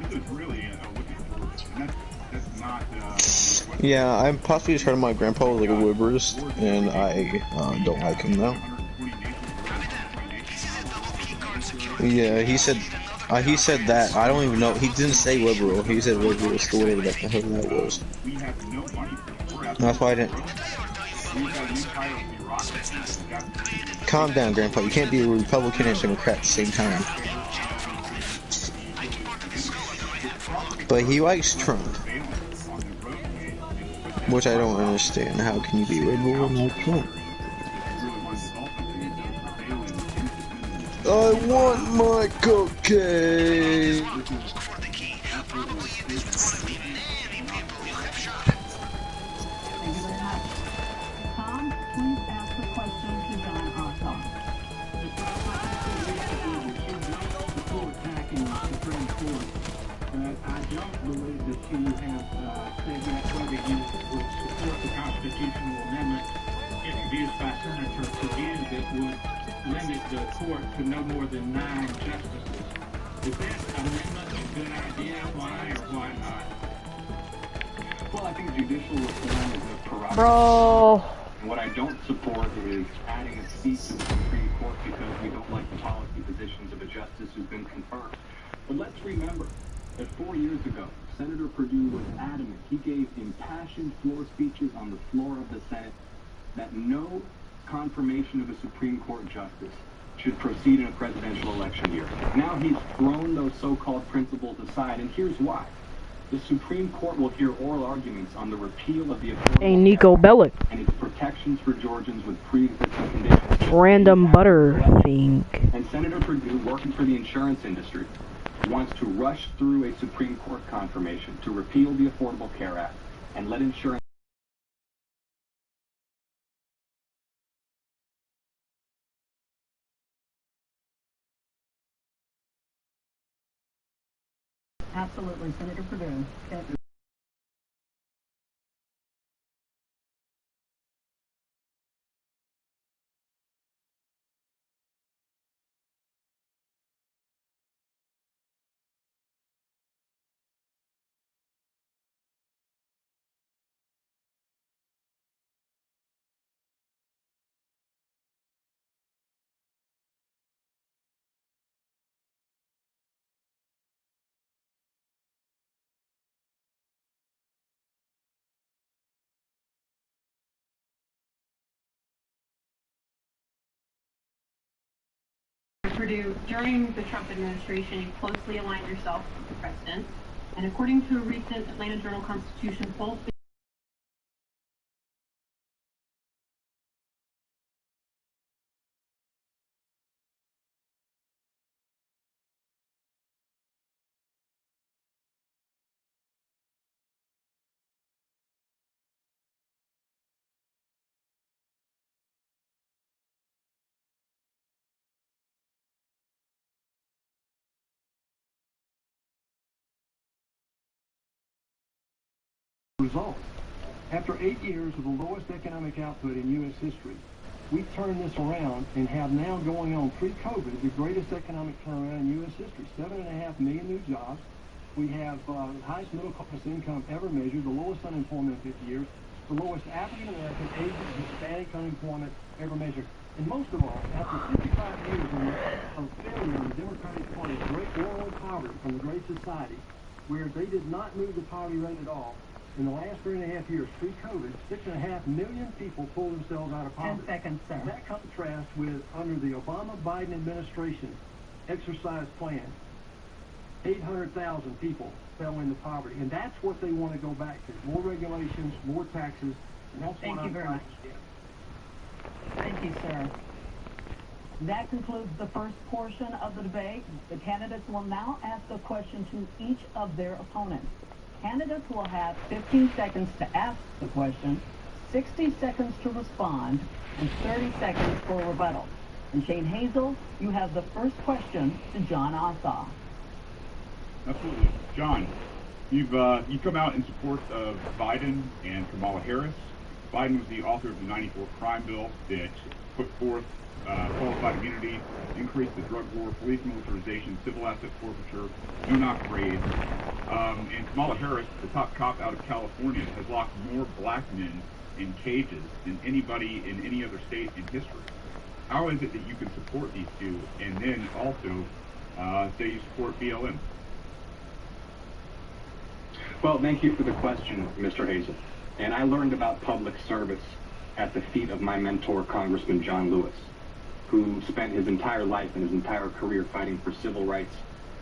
this is really a wicked force, and that's not yeah, I'm possibly just heard my grandpa was like a woodburst, and I don't like him now. Yeah, he said that. I don't even know. He didn't say liberal. He said liberalist or whatever the hell that was. That's why I didn't. Calm down, Grandpa. You can't be a Republican and Democrat at the same time. But he likes Trump. Which I don't understand. How can you be liberal and like Trump? I want my cocaine! Limit the court to no more than 9 justices. Is that amendment a good idea? Why or why not? Well, I think judicial reform is a prerogative. Bro. And what I don't support is adding a seat to the Supreme Court because we don't like the policy positions of a justice who's been confirmed. But let's remember that 4 years ago, Senator Perdue was adamant. He gave impassioned floor speeches on the floor of the Senate, that no confirmation of a Supreme Court justice should proceed in a presidential election year. Now he's thrown those so-called principles aside, and here's why. The Supreme Court will hear oral arguments on the repeal of the Affordable Nico Bellic and its protections for Georgians with pre-existing conditions. Random butter thing. And Senator Perdue, working for the insurance industry, wants to rush through a Supreme Court confirmation to repeal the Affordable Care Act and let insurance. Absolutely, Senator Perdue. Perdue, during the Trump administration, you closely aligned yourself with the president, and according to a recent Atlanta Journal-Constitution poll, Results. After 8 years of the lowest economic output in U.S. history, we've turned this around and have now going on pre-COVID the greatest economic turnaround in U.S. history. 7.5 million new jobs. We have the highest middle class income ever measured, the lowest unemployment in 50 years, the lowest African American, Asian, Hispanic unemployment ever measured. And most of all, after 55 years of failure of the Democratic Party, great war on poverty from the Great Society, where they did not move the poverty rate at all, in the last 3.5 years, pre-COVID, 6.5 million people pulled themselves out of poverty. 10 seconds, sir. That contrasts with under the Obama-Biden administration exercise plan, 800,000 people fell into poverty. And that's what they want to go back to. More regulations, more taxes, and that's Thank what you I'm very trying much. to get. Thank you, sir. That concludes the first portion of the debate. The candidates will now ask a question to each of their opponents. Candidates will have 15 seconds to ask the question, 60 seconds to respond, and 30 seconds for rebuttal. And Shane Hazel, you have the first question to John Ossoff. Absolutely. John, you've come out in support of Biden and Kamala Harris. Biden was the author of the 94 crime bill that put forth qualified immunity, increased the drug war, police militarization, civil asset forfeiture, no-knock raids. And Kamala Harris, the top cop out of California, has locked more black men in cages than anybody in any other state in history. How is it that you can support these two and then also say you support BLM? Well, thank you for the question, Mr. Hazel. And I learned about public service at the feet of my mentor, Congressman John Lewis, who spent his entire life and his entire career fighting for civil rights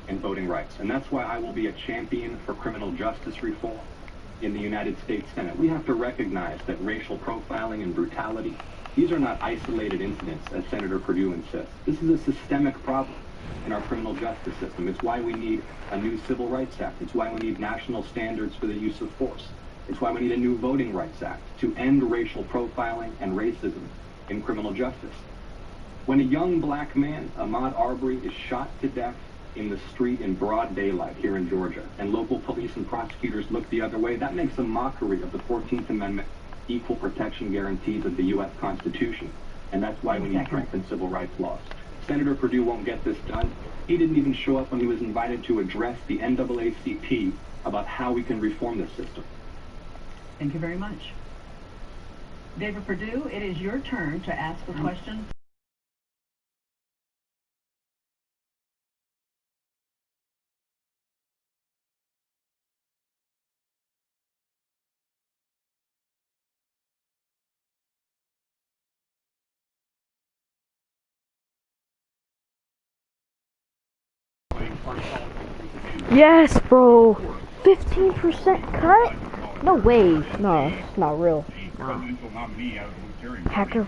and voting rights. And that's why I will be a champion for criminal justice reform in the United States Senate. We have to recognize that racial profiling and brutality, these are not isolated incidents, as Senator Perdue insists. This is a systemic problem in our criminal justice system. It's why we need a new Civil Rights Act. It's why we need national standards for the use of force. It's why we need a new Voting Rights Act to end racial profiling and racism in criminal justice. When a young black man, Ahmaud Arbery, is shot to death in the street in broad daylight here in Georgia, and local police and prosecutors look the other way, that makes a mockery of the 14th Amendment equal protection guarantees of the U.S. Constitution. And that's why we need strengthened civil rights laws. Senator Perdue won't get this done. He didn't even show up when he was invited to address the NAACP about how we can reform this system. Thank you very much. David Perdue, it is your turn to ask a question. Yes, bro. 15% cut? No way. No, it's not real. Nah. Hacker.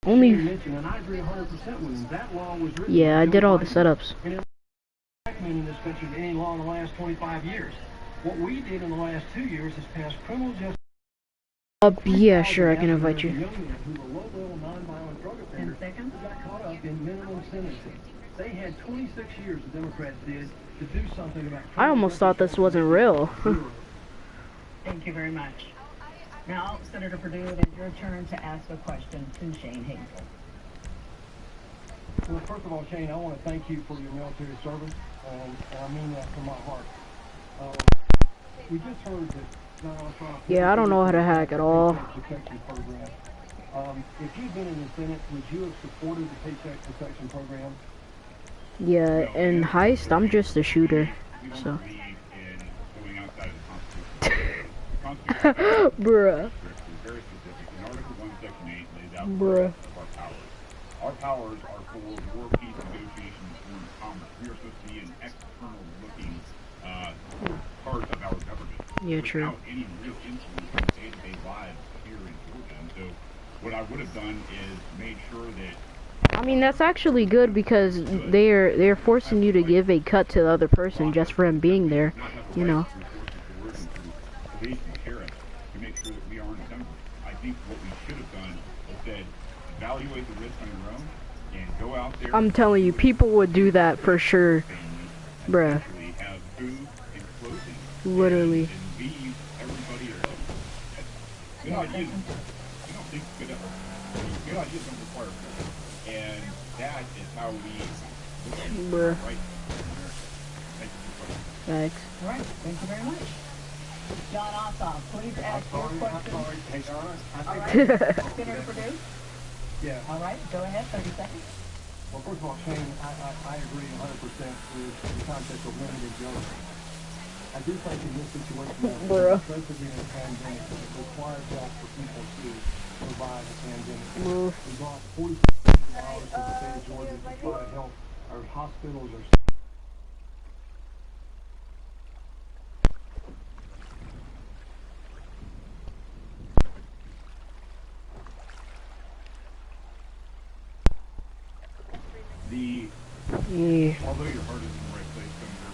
Only. Yeah, I did all the setups. In this country any law in the last 25 years. What we did in the last 2 years is pass criminal justice. Yeah, sure, I can invite you. And second, got caught up in minimum sentencing. They had 26 years, the Democrats did, to do something about. I almost thought this wasn't real. Thank you very much. Now, Senator Perdue, it is your turn to ask a question to Shane Hazel. Well, first of all, Shane, I want to thank you for your military service, and I mean that from my heart. We just heard that Donald Trump... Yeah, I don't know how to hack at all. If you'd been in the Senate, would you have supported the Paycheck Protection Program? Yeah, in Heist, I'm just a shooter, so... Bruh. Bruh. Our powers are for war, peace, negotiations, foreign commerce. We are supposed to be an external-looking part of our government. Yeah, true. Without any real influence on day-to-day lives here in Georgia. And so, what I would have done is made sure that. I mean, that's actually good because they're forcing you to give a cut to the other person just for him being there, you know. To make sure that we aren't members. I think what we should have done is said, evaluate the risk on your own and go out there. I'm telling you, people would do that for sure, bruh. Have food and clothing. Literally. And leave everybody alone. Good ideas. We don't think good ideas don't require food. And that is how we. Bruh. Right. Thanks. All right, thank you very much. John Ossoff, please ask your question. All right, Senator Perdue? Yeah. All right, go ahead, 30 seconds. Well, first of all, Shane, I agree 100% with the concept of limited justice. I do think in this situation, unprecedented pandemic, it requires help for people to survive the pandemic. We brought $40 billion to the state of Georgia to try to help our hospitals, our although your heart is in the right place, Senator,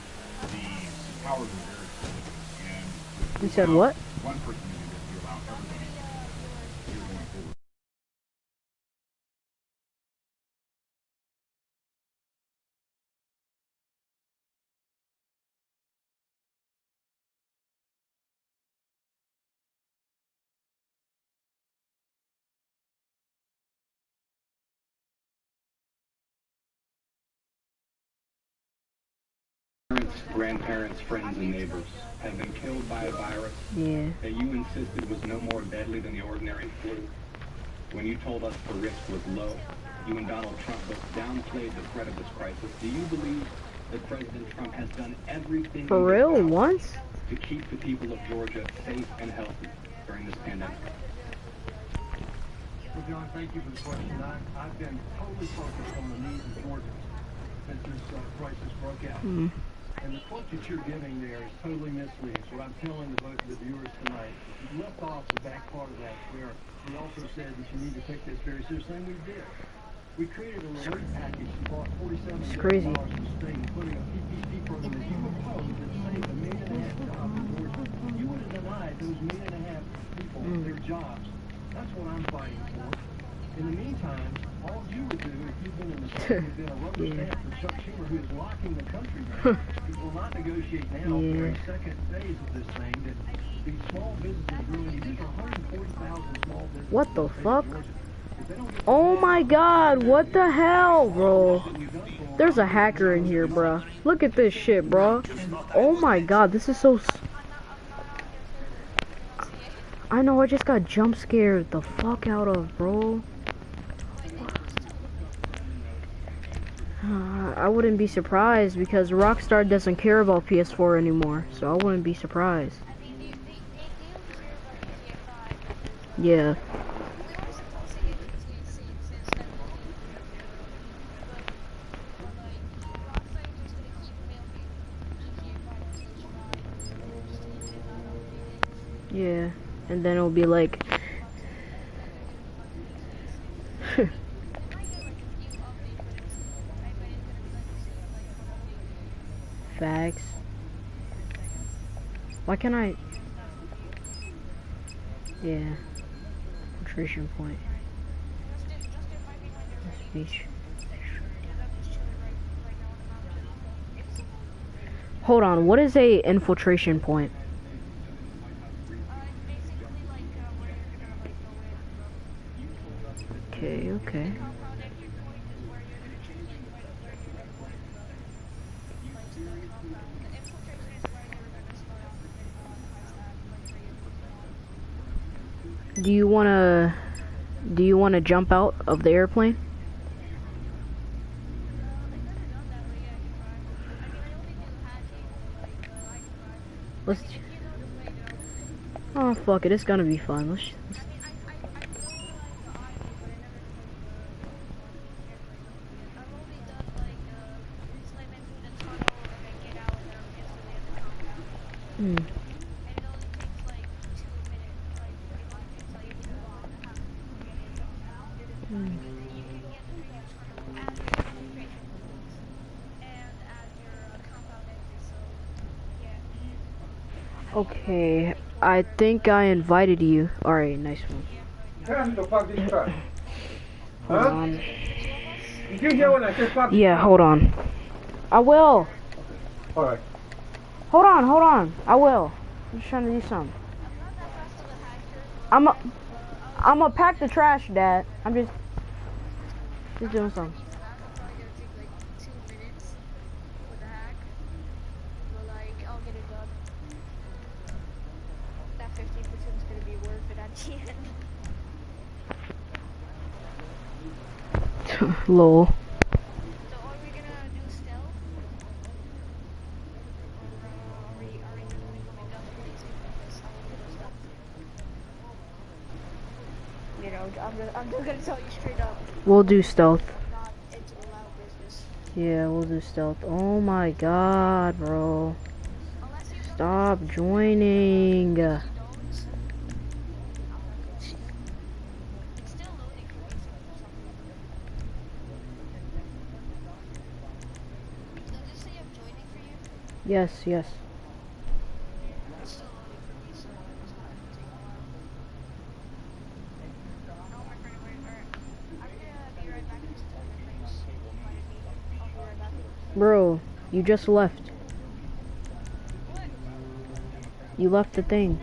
the powers are very significant. And you said what? One person to do this, you allow everybody here going forward. Grandparents, friends, and neighbors have been killed by a virus that you insisted was no more deadly than the ordinary flu. When you told us the risk was low, you and Donald Trump both downplayed the threat of this crisis. Do you believe that President Trump has done everything for real once to keep the people of Georgia safe and healthy during this pandemic? Well, John, thank you for the question. I've been totally focused on the needs of Georgia since this crisis broke out. And the quote that you're giving there is totally misleading. So what I'm telling both of the viewers tonight, you left off the back part of that where we also said that you need to take this very seriously, and we did. We created a relief package and bought $47 million to the state, including a PPP program that you proposed that saved 1.5 million jobs in Georgia. You would have denied those 1.5 million people their jobs. That's what I'm fighting for. In the meantime, all you would do if you've been in the Senate would have been a rubber stamp for Chuck Schumer, who is locking the country down. He will not negotiate now for a second phase of this thing that these small businesses really need. These are 140,000 small businesses. What the fuck? Oh my god, what the hell, bro? There's a hacker in here, bro. Look at this shit, bro. Oh my god, this is so... I know, I just got jump scared the fuck out of, bro. I wouldn't be surprised because Rockstar doesn't care about PS4 anymore, so I wouldn't be surprised. Yeah. Yeah, and then it'll be like facts. Why can't I? Yeah. Nutrition point. Speech. Hold on, what is a infiltration point? Okay, okay. Do you wanna jump out of the airplane? Let's. Oh fuck it, it's gonna be fun. Let's Hmm. Okay, I think I invited you. Alright, nice one. Hold on. Did you hear when I said fuck? Yeah, hold on. I will. Alright. Hold on. I will. I'm just trying to do something. I'ma pack the trash, Dad. I'm just doing something. Lol. You know, I'm just gonna tell you straight up. We'll do stealth. Not into loud business. Yeah, we'll do stealth. Oh my god, bro. Stop joining. Yes, yes. Bro, you just left. You left the thing.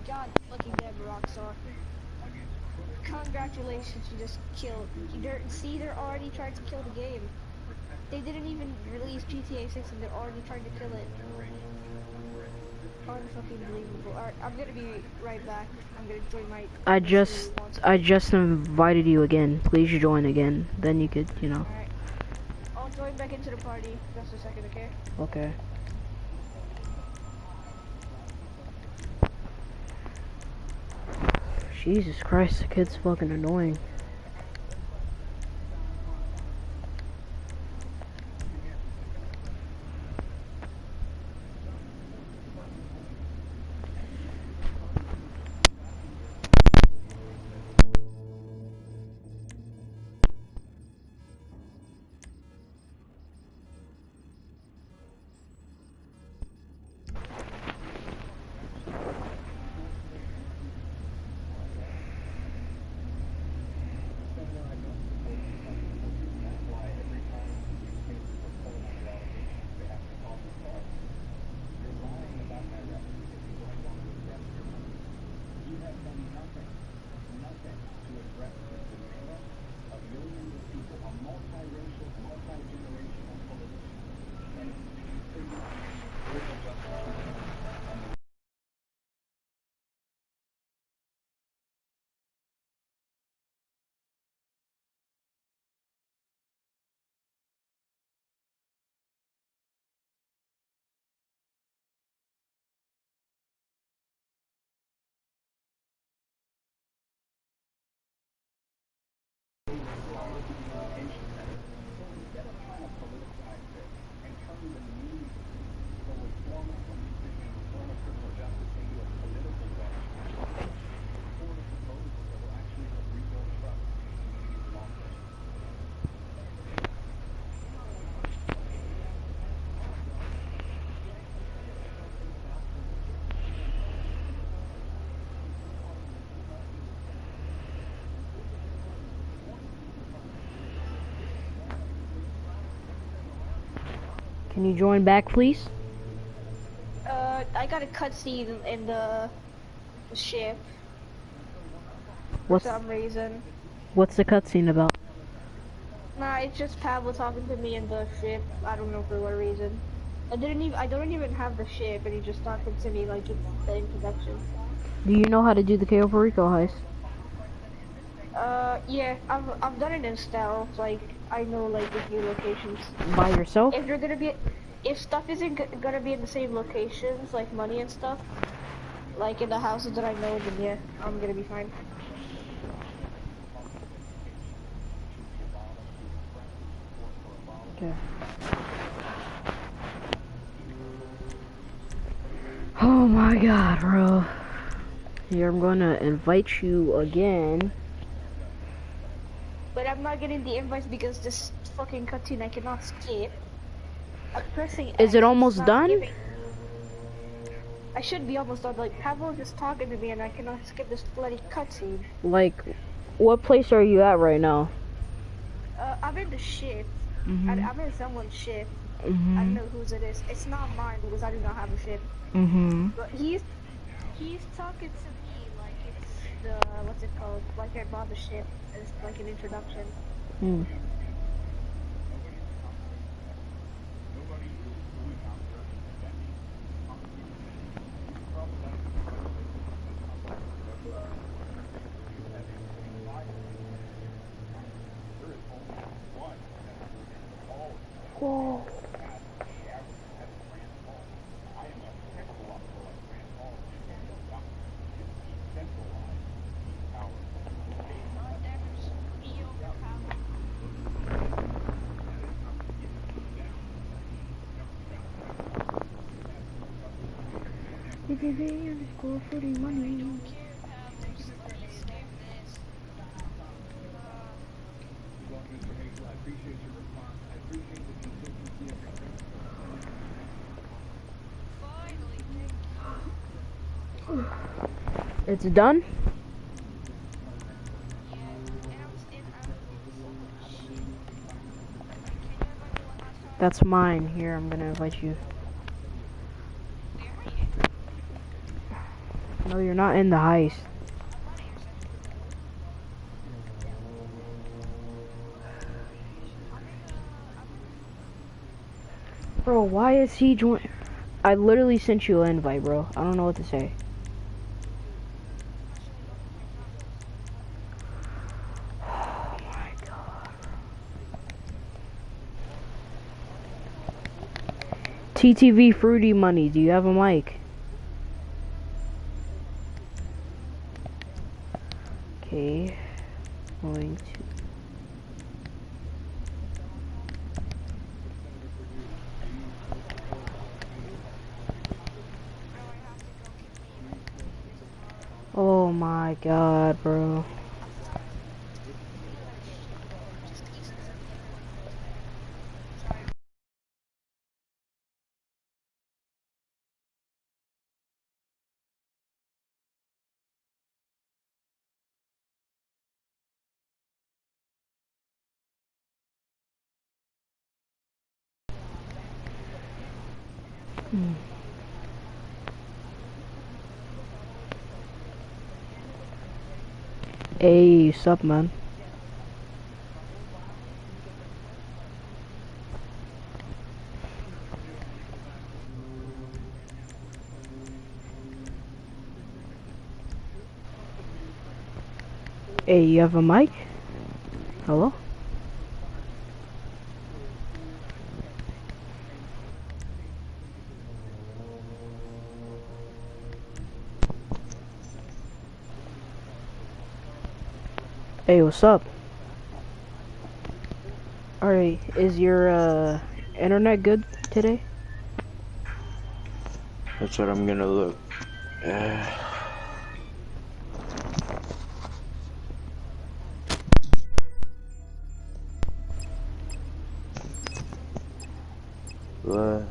God fucking damn Rockstar. Congratulations, you just killed. See, they're already trying to kill the game. They didn't even release GTA 6 and they're already trying to kill it. Unfucking believable. Alright, I'm gonna be right back. I'm gonna join my... I just invited you again. Please join again. Then you could, you know. Alright. I'll join back into the party. Just a second, okay? Okay. Jesus Christ, the kid's fucking annoying. Can you join back, please? I got a cutscene in the ship. For What's some reason. What's the cutscene about? Nah, it's just Pablo talking to me in the ship. I don't know for what reason. I don't even have the ship, and he's just talking to me like it's the introduction. Do you know how to do the Cayo perico heist? Yeah, I've done it in stealth. Like I know like a few locations. By yourself? If stuff isn't gonna be in the same locations, like money and stuff, like in the houses that I know, then yeah, I'm gonna be fine. Okay. Oh my god, bro. Here, I'm gonna invite you again. But I'm not getting the invites because this fucking cutscene I cannot skip. I'm pressing X, Is it almost done? I should be almost done. Like, Pablo just talking to me and I cannot skip this bloody cutscene. Like, what place are you at right now? I'm in the ship. Mm-hmm. I'm in someone's ship. Mm-hmm. I don't know whose it is. It's not mine because I do not have a ship. Mm-hmm. But he's talking to me like it's the, what's it called? Like I bought the ship. It's like an introduction. Hmm. Whoa. Underscore footy money. It's done? That's mine. Here, I'm gonna invite you. No, you're not in the heist. Bro, why is he joining? I literally sent you an invite, bro. I don't know what to say. Oh my god. TTV Fruity Money, do you have a mic? Okay. Going to... Oh my god, bro. Hey, sup, man? Hey, you have a mic? Hello? Hey, what's up? Alright, is your internet good today? That's what I'm gonna look. What?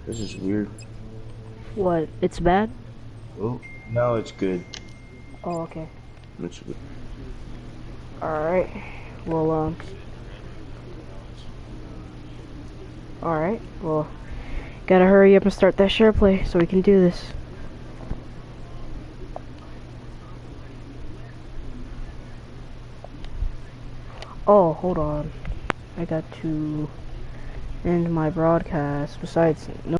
This is weird. What? It's bad? Oh, no, it's good. Oh, okay. It's good. Alright. Well, alright. Well, gotta hurry up and start that share play so we can do this. Oh, hold on. I got to end my broadcast. Besides, no